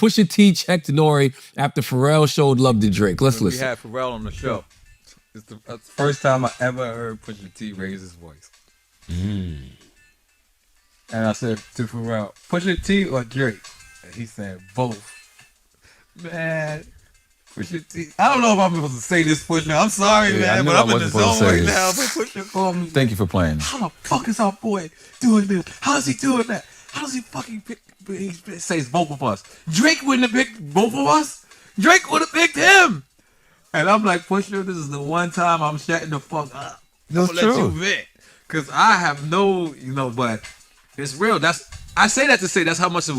Pusha T checked N.O.R.E. after Pharrell showed love to Drake. Let's listen. We had Pharrell on the show. It's the first time I ever heard Pusha T raise his voice. And I said to Pharrell, Pusha T or Drake? And he said, both. Man, Pusha T. I don't know if I'm supposed to say this, Pusha. I'm sorry, man, but I'm in the zone right now. But Pusha called me. Thank you for playing. How the fuck is our boy doing this? How is he doing that? How does he fucking pick? He says both of us. Drake wouldn't have picked both of us. Drake would have picked him. And I'm like, Pusha, this is the one time I'm shutting the fuck up. That's Let you vent. Because I have no, but it's real. I say that to say that's how much of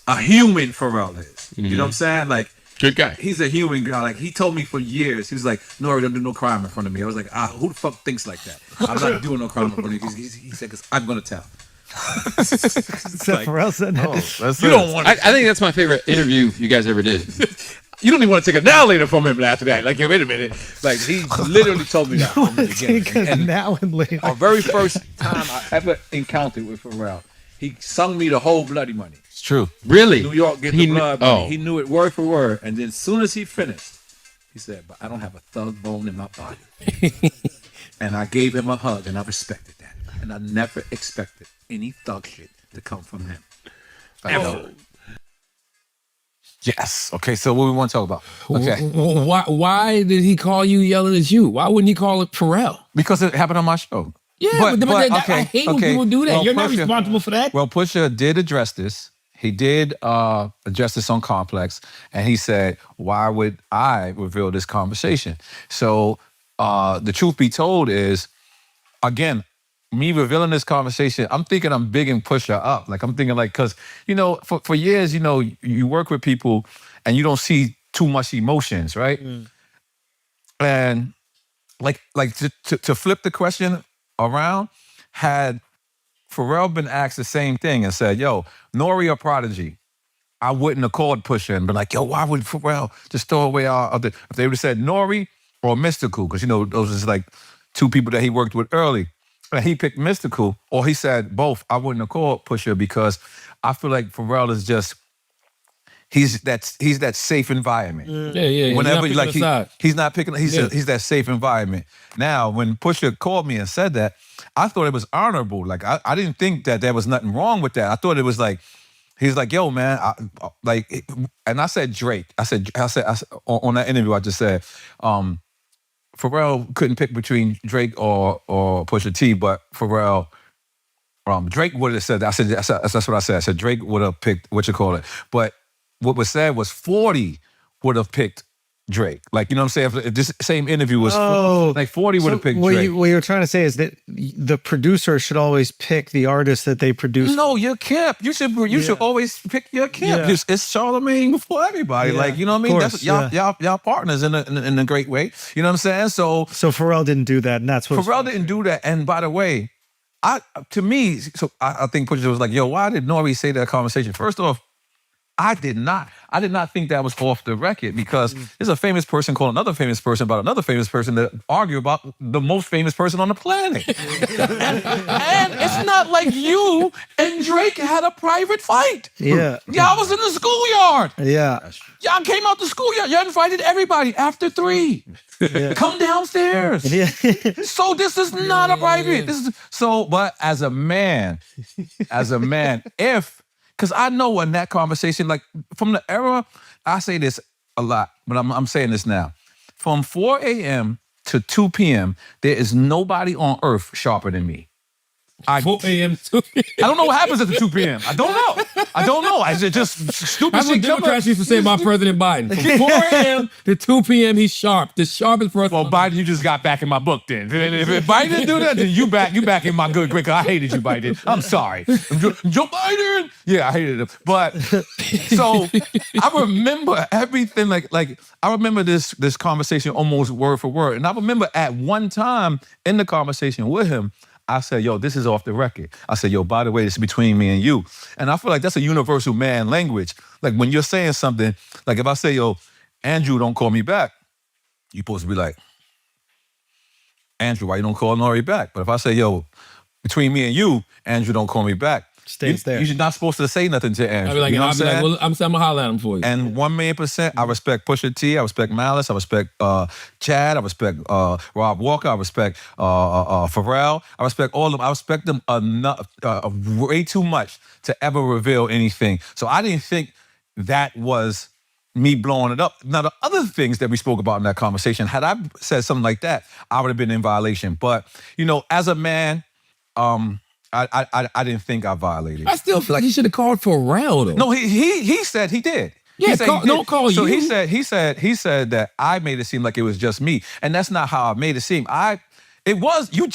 a human Pharrell is. You know what I'm saying? Like, Good guy. he's a human guy. Like, he told me for years, he was like, "No, don't do no crime in front of me." I was like, who the fuck thinks like that? I'm not doing no crime in front of me. He said, because I'm going to tell. Pharrell said that. You don't want I think that's my favorite interview you guys ever did. You don't even want to take a now later from him after that. Like, wait a minute. Like, he literally told me that from the beginning. Take us now and later. Our very first time I ever encountered with Pharrell, he sung me the whole Bloody Money. It's true. Really? New York, get the blood money. He knew it word for word. And then as soon as he finished, he said, but I don't have a thug bone in my body. And I gave him a hug, and I respected that. And I never expected any thug shit to come from him. Ever. Yes. Okay, so what we want to talk about? Okay. Why did he call you yelling at you? Why wouldn't he call it Pharrell? Because it happened on my show. Yeah, but I hate when people do that. Well, You're not Pusha- responsible for that. Well, Pusha did address this. He did address this on Complex, and he said, why would I reveal this conversation? So the truth be told is, again, me revealing this conversation, I'm thinking I'm bigging Pusha up. Like, I'm thinking like, because, for years, you work with people and you don't see too much emotions, right? And like to flip the question around, had Pharrell been asked the same thing and said, yo, N.O.R.E. or Prodigy, I wouldn't have called Pusha and been like, yo, why would Pharrell just throw away our other, if they would have said N.O.R.E. or Mystical, because, those is like two people that he worked with early. And he picked Mystical, or he said both, I wouldn't have called Pusha because I feel like Pharrell is just, he's that safe environment. Yeah. Whenever he's not picking, he's that safe environment. Now, when Pusha called me and said that, I thought it was honorable. Like, I didn't think that there was nothing wrong with that. I thought it was like, he's like, yo, man, and I said Drake. I said on that interview, I just said, Pharrell couldn't pick between Drake or Pusha T, but Pharrell, Drake would have said that. That's what I said. I said Drake would have picked but what was said was 40 would have picked Drake. Like, you know what I'm saying? If this same interview was like 40 would have picked Drake. What you're trying to say is that the producer should always pick the artist that they produce. No, your camp. You should always pick your camp. Yeah. It's Charlemagne before everybody. Yeah, like, you know what I mean? course, That's y'all partners in a great way. You know what I'm saying? So Pharrell didn't do that, and that's what Pharrell didn't do that. And by the way, I think Pusha was like, yo, why did N.O.R.E. say that conversation? First off, I did not think that was off the record because there's a famous person calling another famous person about another famous person that argue about the most famous person on the planet. and it's not like you and Drake had a private fight. Yeah. Y'all was in the schoolyard. Yeah. Y'all came out the schoolyard. Y'all invited everybody after 3. Yeah. Come downstairs. Yeah. So this is not a private. But as a man, because I know in that conversation, like from the era, I say this a lot, but I'm saying this now. From 4 a.m. to 2 p.m., there is nobody on earth sharper than me. 4 a.m. 2 p.m. I don't know what happens at the 2 p.m. I don't know. Is it just stupid That's what shit? Democrats used to say about President Biden. From 4 a.m. to 2 p.m., he's sharp. The sharpest person. Well, Biden, you just got back in my book then. If Biden didn't do that, then you back in my good grade. I hated you, Biden. I'm sorry. Joe Biden. Yeah, I hated him. But so I remember everything like I remember this conversation almost word for word. And I remember at one time in the conversation with him, I said, yo, this is off the record. I said, yo, by the way, this is between me and you. And I feel like that's a universal man language. Like when you're saying something, like if I say, yo, Andrew, don't call me back, you're supposed to be like, Andrew, why you don't call N.O.R.E. back? But if I say, yo, between me and you, Andrew, don't call me back, Stays there. You're not supposed to say nothing to Andrew. I'll be like, you know what I'm saying? well, I'm gonna holler at him for you. And 1,000,000%, I respect Pusha T, I respect Malice, I respect Chad, I respect Rob Walker, I respect Pharrell, I respect all of them. I respect them enough, way too much to ever reveal anything. So I didn't think that was me blowing it up. Now, the other things that we spoke about in that conversation, had I said something like that, I would have been in violation. But, as a man, I didn't think I violated. I still feel like he should have called Pharrell though. No, he said he did. Yeah, He said he did. don't call so you. he said that I made it seem like it was just me, and that's not how I made it seem. You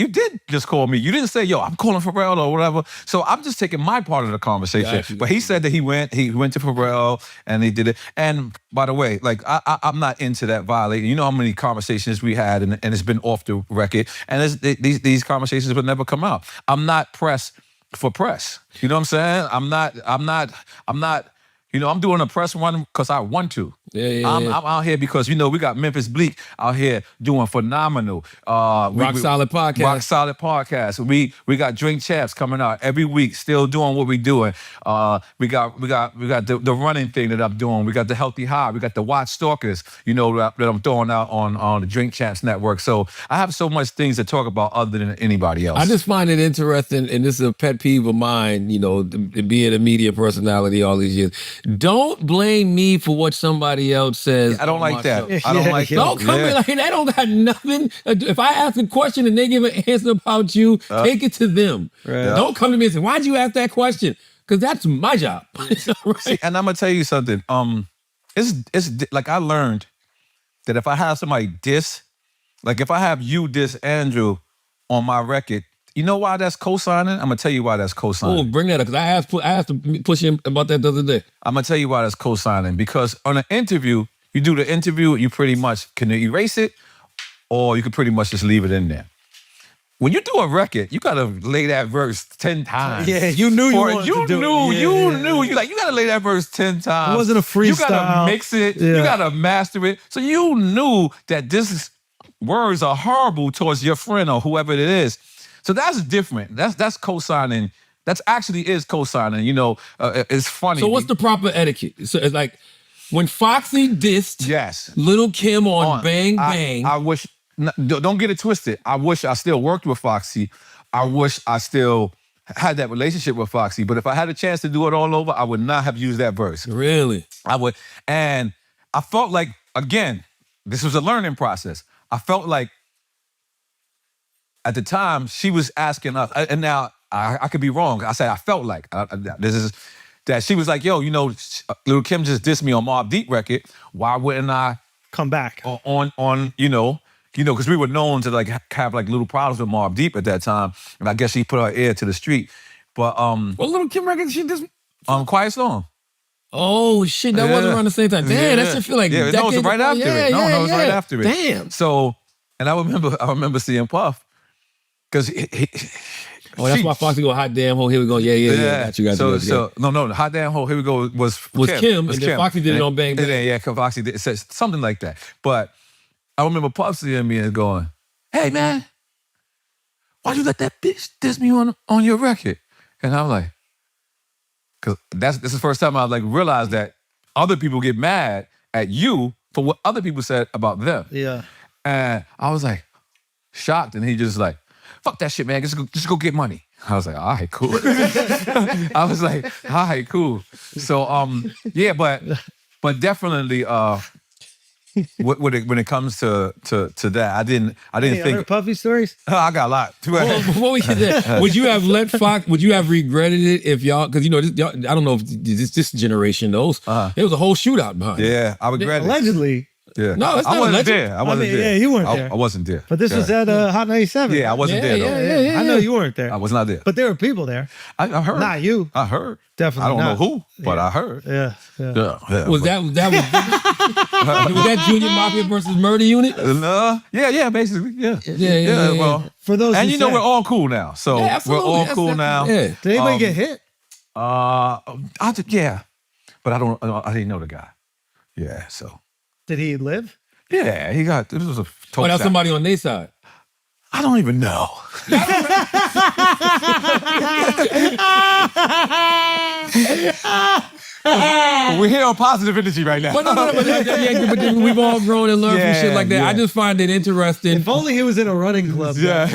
did just call me. You didn't say, yo, I'm calling Pharrell or whatever. So I'm just taking my part of the conversation. Gotcha. But he said that he went to Pharrell and he did it. And by the way, like I'm not into that violating. You know how many conversations we had and it's been off the record. And these conversations would never come out. I'm not pressed for press. You know what I'm saying? I'm not. I'm doing a press run because I want to. Yeah. I'm out here because, we got Memphis Bleak out here doing phenomenal. Rock Solid Podcast. Rock Solid Podcast. We got Drink Champs coming out every week, still doing what we doing. We got the running thing that I'm doing. We got the Healthy High. We got the Watch Stalkers, that I'm throwing out on the Drink Champs network. So I have so much things to talk about other than anybody else. I just find it interesting, and this is a pet peeve of mine, being a media personality all these years. Don't blame me for what somebody else says. I don't like that. Show. I don't like that. Don't come in like that. Don't got nothing. If I ask a question and they give an answer about you, take it to them. Right. Don't come to me and say, "Why'd you ask that question?" Because that's my job. Right? See, and I'm gonna tell you something. It's like I learned that if I have somebody like if I have you diss Andrew on my record, you know why that's co-signing? I'm gonna tell you why that's co-signing. Oh, bring that up, because I asked to push him about that the other day. I'm gonna tell you why that's co-signing. Because on an interview, you do the interview, you pretty much can erase it, or you can pretty much just leave it in there. When you do a record, you gotta lay that verse 10 times. Yeah, you knew you wanted to do it. You knew. You gotta lay that verse 10 times. It wasn't a freestyle. You gotta mix it. Yeah. You gotta master it. So you knew that words are horrible towards your friend or whoever it is. So that's different. That's co-signing. That's actually is co-signing. It's funny. So what's the proper etiquette? So it's like when Foxy dissed Lil' Kim on Bang Bang. I wish, don't get it twisted. I wish I still worked with Foxy. I wish I still had that relationship with Foxy. But if I had a chance to do it all over, I would not have used that verse. Really? I would. And I felt like, again, this was a learning process. I felt like at the time, she was asking us, and now I could be wrong. I said I felt like that she was like, yo, Lil' Kim just dissed me on Mobb Deep record. Why wouldn't I come back on because we were known to like have like little problems with Mobb Deep at that time, and I guess she put her ear to the street. But what Lil' Kim record she dissed? Quiet Storm. Oh shit, that wasn't around the same time. Damn, that shit feel like it was right after it. No, it was right after it. Damn. So, and I remember seeing Puff. Because that's why Foxy go, hot damn ho, here we go. Yeah. Got you. So no, hot damn ho, here we go was Kim, and then Foxy did it on Bang Bang. Yeah, Foxy did. It says something like that. But I remember Puff seeing me and going, "Hey man, why'd you let that bitch diss me on your record?" And I was like, because this is the first time I like realized that other people get mad at you for what other people said about them. Yeah. And I was like shocked, and he just like, fuck that shit, man. Just go get money. I was like, all right, cool. I was like, all right, cool. So, but definitely, when it comes to that, I didn't think. Other Puffy stories? I got a lot. Well, before we get there, would you have let Fox? Would you have regretted it if y'all? Because I don't know if this generation knows. There was a whole shootout behind. Yeah, I regret it. Allegedly. Yeah. No, it's not I wasn't legend. there. I wasn't there. Yeah, you weren't there. I wasn't there. But this was at Hot 97. Yeah, I wasn't there though. Yeah. I know you weren't there. I was not there. But there were people there. I heard. Not you. I heard. Definitely I don't not. know who, but I heard. Yeah. Was that Junior Mafia versus Murder Unit? Yeah, basically. Yeah. Yeah. Well, For those and who we're all cool now. So Yeah, we're absolutely. all cool now. Yeah. Did anybody get hit? Yeah. But I didn't know the guy. Yeah, so. Did he live? Yeah, he got, this was a Oh, that's somebody on their side. I don't even know. We're here on positive energy right now. But but then we've all grown and learned from shit like that. Yeah. I just find it interesting. If only he was in a running club. Yeah.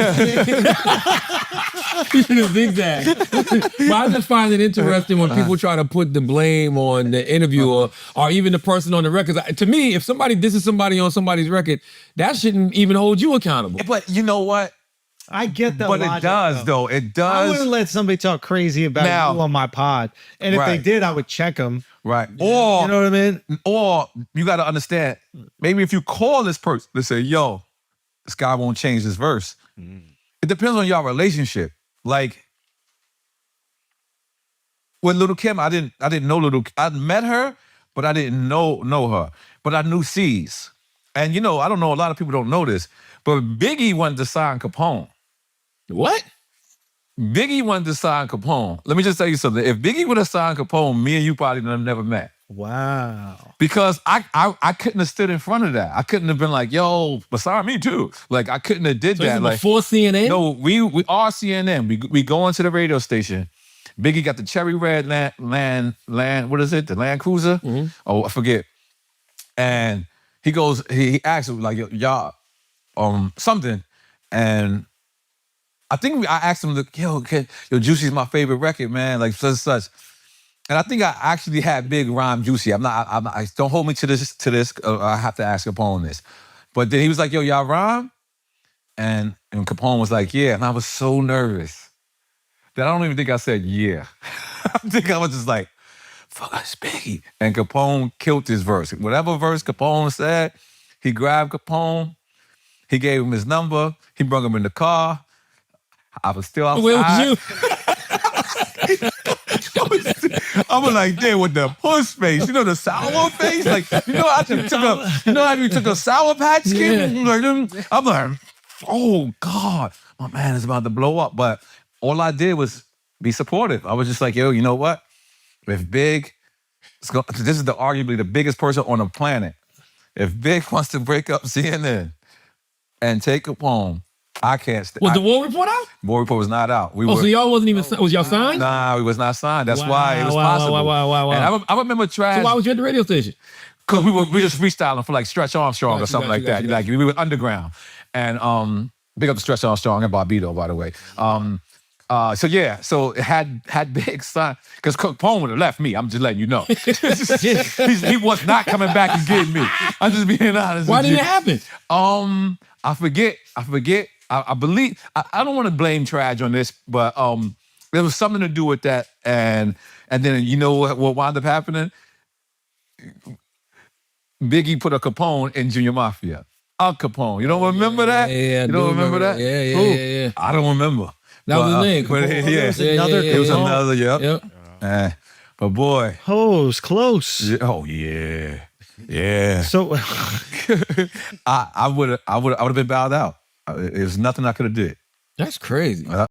Zigzag. But I just find it interesting when people try to put the blame on the interviewer or even the person on the record. To me, if somebody disses somebody on somebody's record, that shouldn't even hold you accountable. But you know what? I get that. But logic, it does, though. It I does. wouldn't let somebody talk crazy about Now- you on my pod. And if they Right. did, I would check them. Right. Or, You know what I mean? or you got to understand, maybe if you call this person to say, yo, this guy won't change this verse. It depends on your relationship. Like, with Little Kim, I didn't know Little Kim. I met her, but I didn't know her. But I knew C's. And you know, I don't know, a lot of people don't know this, but Biggie wanted to sign Capone. What? Biggie wanted to sign Capone. Let me just tell you something. If Biggie would have signed Capone, me and you probably would have never met. Wow. Because I couldn't have stood in front of that. I couldn't have been like, yo, but sign me too. Like, I couldn't have did So that. Like, before CNN? no, we are CNN. We go into the radio station. Biggie got the cherry red land, what is it? The Land Cruiser? Oh, I forget. And he goes, he asks him, like, y'all, something. And I think I asked him, yo, Juicy's my favorite record, man, like such and such. And I think I actually had Big rhyme Juicy. I'm not, don't hold me to this. I have to ask Capone this. But then he was like, yo, y'all rhyme? And Capone was like, yeah. And I was so nervous that I don't even think I said yeah. I think I was just like, fuck, it's Biggie. And Capone killed his verse. Whatever verse Capone said, he grabbed Capone, he gave him his number, he brought him in the car. I was still outside. Where was you? I was like there with the puss face, you know, the sour face. Like, you know how you took a Sour Patch Kid? Yeah. Like, I'm like, oh God, my man is about to blow up. But all I did was be supportive. I was just like, yo, you know what? If Big, this is arguably the biggest person on the planet. If Big wants to break up CNN and take Capone, I can't stay. Was the War Report out? War Report was not out. So y'all wasn't even, was y'all signed? Nah, we was not signed. That's Wow, why it was wow, possible. wow. And I remember Trash. So why was you at the radio station? Because we just freestyling for like Stretch Armstrong or Gotcha, something like gotcha, that. gotcha. Like we were underground. And big up to Stretch Armstrong and Barbito, by the way. So it had Big sign, because Capone would have left me. I'm just letting you know. He was not coming back and getting me. I'm just being honest. Why with didn't you. it happen? I forget. I believe I don't want to blame Trash on this, but there was something to do with that, and then you know what wound up happening? Biggie put a Capone in Junior Mafia. A Capone. You don't remember that? Yeah, you don't remember that? Yeah. Who? Yeah. I don't remember. That was his name. But Capone. yeah, It was another. Yep. Yep. But boy. Oh, it was close. Oh yeah. Yeah. So I would have been bowed out. There's nothing I could have did. That's crazy.